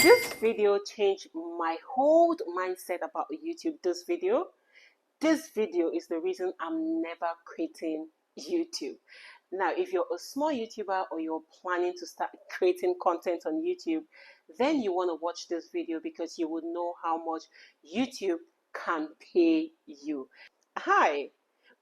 This video changed my whole mindset about YouTube. This video is the reason I'm never quitting YouTube. Now, if you're a small YouTuber or you're planning to start creating content on YouTube, then you want to watch this video because you would know how much YouTube can pay you. Hi,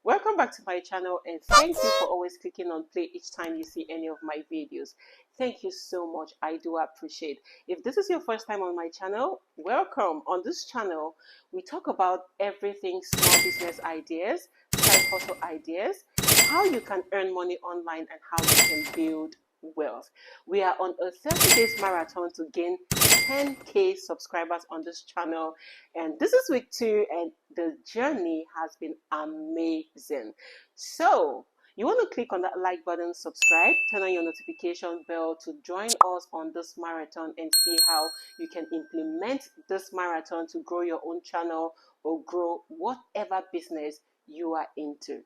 welcome back to my channel, and thank you for always clicking on play each time you see any of my videos. Thank you so much. I do appreciate. If this is your first time on my channel, welcome. On this channel, we talk about everything small business ideas, side hustle ideas, how you can earn money online, and how you can build wealth. We are on a 30 days marathon to gain 10K subscribers on this channel, and this is week 2, and the journey has been amazing. So you want to click on that like button, subscribe, turn on your notification bell to join us on this marathon and see how you can implement this marathon to grow your own channel or grow whatever business you are into.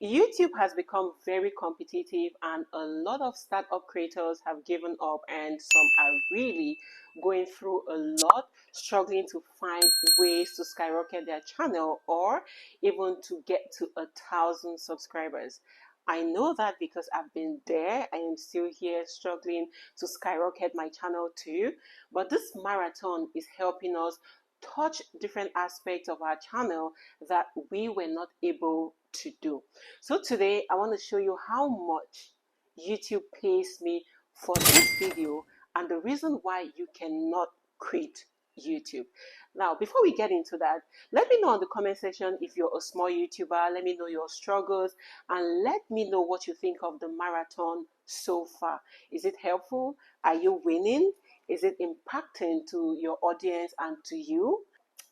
YouTube has become very competitive, and a lot of startup creators have given up, and some are really going through a lot, struggling to find ways to skyrocket their channel or even to get to 1,000 subscribers. I know that because I've been there. I am still here struggling to skyrocket my channel too, but this marathon is helping us touch different aspects of our channel that we were not able to do. So today I want to show you how much YouTube pays me for this video and the reason why you cannot quit YouTube. Now, before we get into that, let me know in the comment section if you're a small YouTuber. Let me know your struggles and let me know what you think of the marathon so far. Is it helpful? Are you winning? Is it impacting to your audience and to you?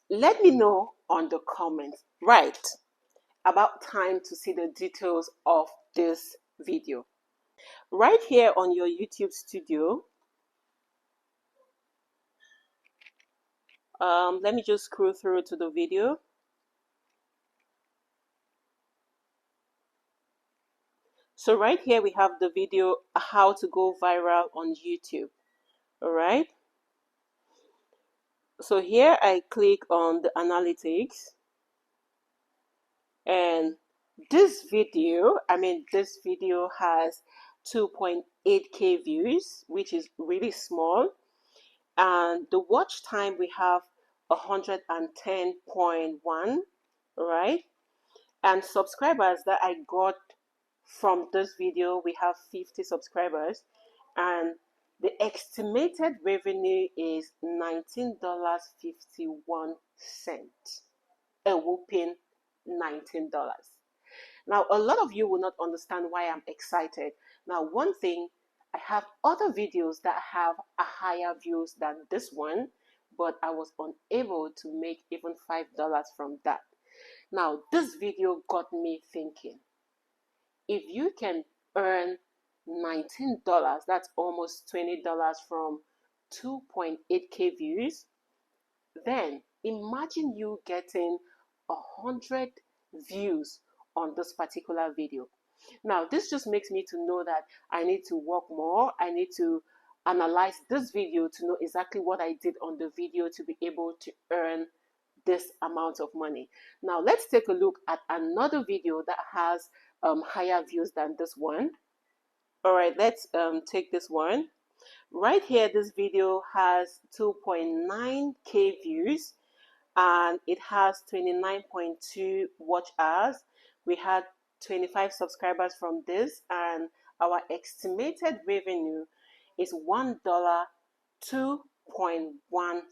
Let me know on the comments. Right, about time to see the details of this video. Right here on your YouTube studio, let me just scroll through to the video. So right here we have the video, how to go viral on YouTube. All right. So here I click on the analytics, and this video has 2.8K views, which is really small, and the watch time we have 110.1, right? And subscribers that I got from this video, we have 50 subscribers, and the estimated revenue is $19.51, a whooping $19. Now, a lot of you will not understand why I'm excited. Now, one thing, I have other videos that have a higher views than this one, but I was unable to make even $5 from that. Now, this video got me thinking, if you can earn $19, that's almost $20 from 2.8K views, then imagine you getting 100 views on this particular video. Now, this just makes me to know that I need to work more. I need to analyze this video to know exactly what I did on the video to be able to earn this amount of money. Now, let's take a look at another video that has higher views than this one. All right, let's take this one. Right here, this video has 2.9K views, and it has 29.2 watch hours. We had 25 subscribers from this, and our estimated revenue is $1.2.1.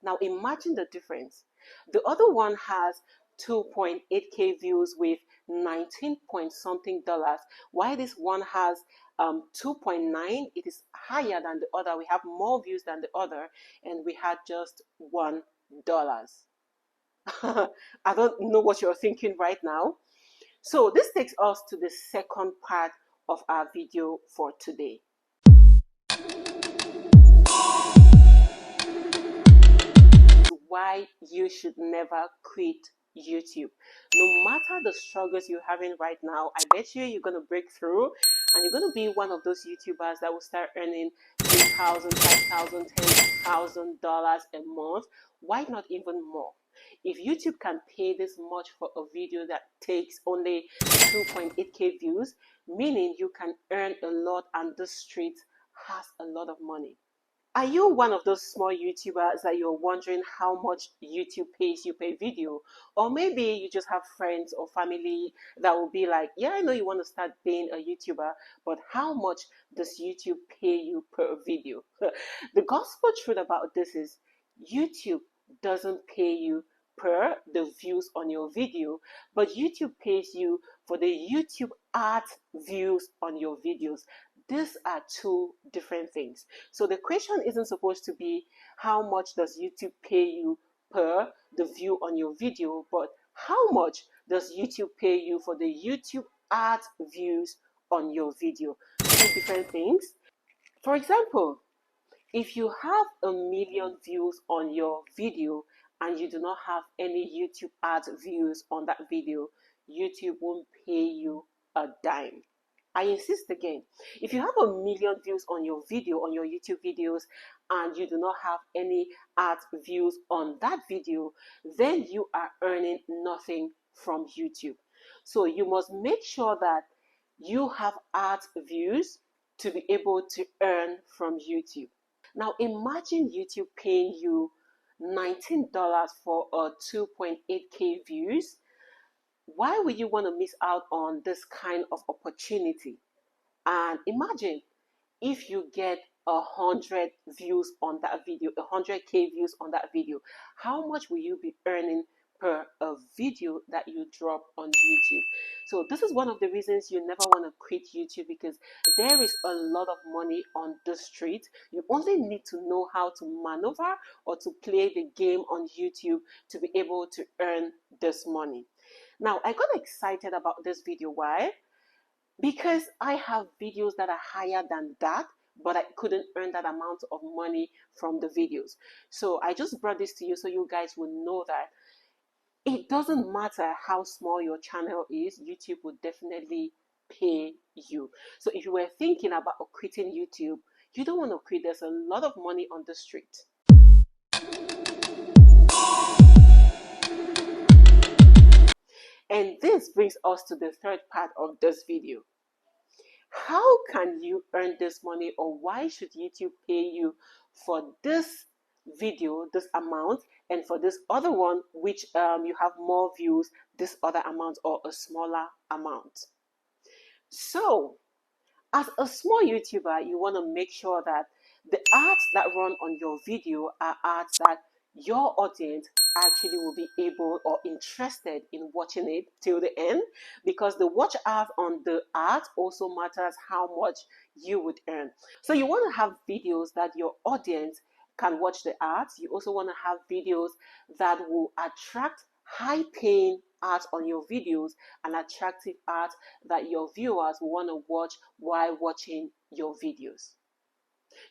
Now imagine the difference. The other one has 2.8K views with 19 point something dollars, while this one has 2.9. It is higher than the other. We have more views than the other, and we had just $1. I don't know what you're thinking right now. So this takes us to the second part of our video for today. Why you should never quit YouTube. No matter the struggles you're having right now, I bet you're going to break through and you're going to be one of those YouTubers that will start earning $3,000, $5,000, $10,000 a month. Why not even more? If YouTube can pay this much for a video that takes only 2.8k views, meaning you can earn a lot and the street has a lot of money. Are you one of those small YouTubers that you're wondering how much YouTube pays you per video? Or maybe you just have friends or family that will be like, yeah, I know you want to start being a YouTuber, but how much does YouTube pay you per video? The gospel truth about this is YouTube doesn't pay you per the views on your video, but YouTube pays you for the YouTube ad views on your videos. These are two different things. So the question isn't supposed to be how much does YouTube pay you per the view on your video, but how much does YouTube pay you for the YouTube ad views on your video? Two different things. For example, if you have 1,000,000 views on your video and you do not have any YouTube ad views on that video, YouTube won't pay you a dime. I insist again, if you have 1,000,000 views on your video, on your YouTube videos, and you do not have any ad views on that video, then you are earning nothing from YouTube. So you must make sure that you have ad views to be able to earn from YouTube. Now imagine YouTube paying you $19 for a 2.8k views. Why would you want to miss out on this kind of opportunity? And imagine if you get 100 views on that video, 100k views on that video, how much will you be earning per a video that you drop on YouTube? So this is one of the reasons you never want to quit YouTube, because there is a lot of money on the street. You only need to know how to maneuver or to play the game on YouTube to be able to earn this money. Now, I got excited about this video. Why? Because I have videos that are higher than that, but I couldn't earn that amount of money from the videos. So I just brought this to you so you guys will know that it doesn't matter how small your channel is, YouTube will definitely pay you. So if you were thinking about quitting YouTube, you don't want to quit. There's a lot of money on the street. And this brings us to the third part of this video. How can you earn this money, or why should YouTube pay you for this video, this amount, and for this other one, which you have more views, this other amount or a smaller amount? So, as a small YouTuber, you want to make sure that the ads that run on your video are ads that your audience actually will be able or interested in watching it till the end, because the watch hours on the ads also matters how much you would earn. So you want to have videos that your audience can watch the ads. You also want to have videos that will attract high-paying ads on your videos and attractive ads that your viewers will want to watch while watching your videos.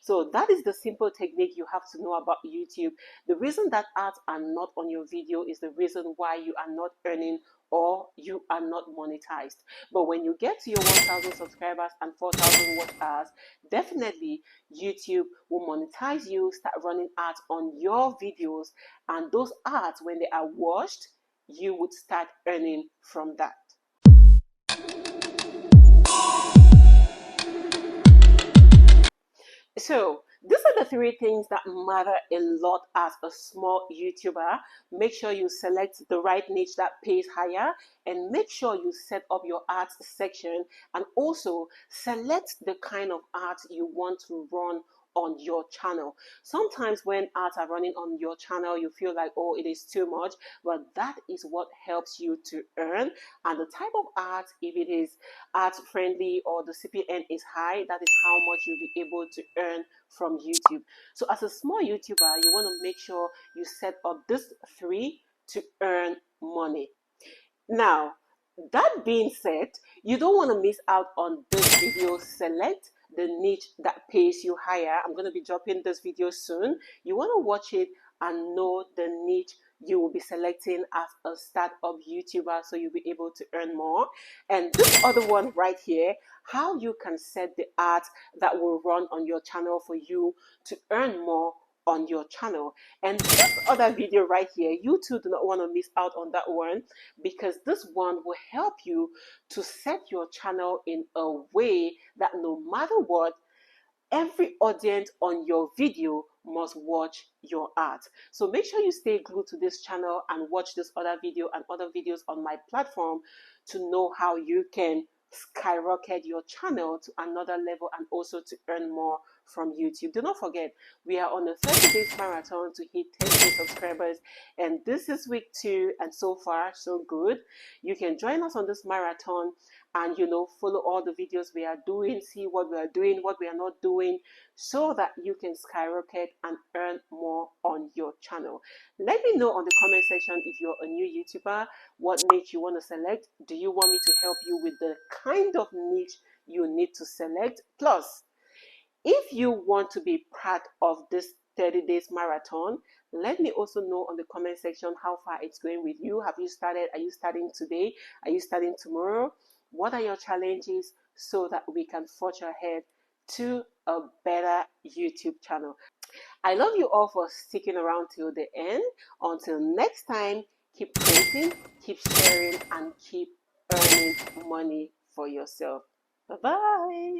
So that is the simple technique you have to know about YouTube. The reason that ads are not on your video is the reason why you are not earning or you are not monetized. But when you get to your 1,000 subscribers and 4,000 watch hours, definitely YouTube will monetize you, start running ads on your videos, and those ads, when they are watched, you would start earning from that. So these are the three things that matter a lot as a small YouTuber. Make sure you select the right niche that pays higher, and make sure you set up your ads section, and also select the kind of ads you want to run on your channel. Sometimes when ads are running on your channel, you feel like, oh, it is too much, but that is what helps you to earn. And the type of ads, if it is ads friendly or the CPM is high, that is how much you'll be able to earn from YouTube. So as a small YouTuber, you want to make sure you set up these three to earn money. Now, that being said, you don't want to miss out on this video. Select the niche that pays you higher. I'm going to be dropping this video soon. You want to watch it and know the niche you will be selecting as a startup YouTuber, so you'll be able to earn more. And this other one right here, how you can set the ads that will run on your channel for you to earn more on your channel. And this other video right here, you too do not want to miss out on that one, because this one will help you to set your channel in a way that no matter what, every audience on your video must watch your ads. So make sure you stay glued to this channel and watch this other video and other videos on my platform to know how you can skyrocket your channel to another level and also to earn more from YouTube. Do not forget, we are on a 30 days marathon to hit 10K subscribers, and this is week 2, and so far so good. You can join us on this marathon and follow all the videos we are doing, see what we are doing, what we are not doing, so that you can skyrocket and earn more on your channel. Let me know on the comment section if you're a new YouTuber, what niche you want to select. Do you want me to help you with the kind of niche you need to select? Plus, if you want to be part of this 30 days marathon, let me also know on the comment section how far it's going with you. Have you started? Are you starting today? Are you starting tomorrow? What are your challenges, so that we can forge ahead to a better YouTube channel? I love you all for sticking around till the end. Until next time, keep creating, keep sharing, and keep earning money for yourself. Bye-bye.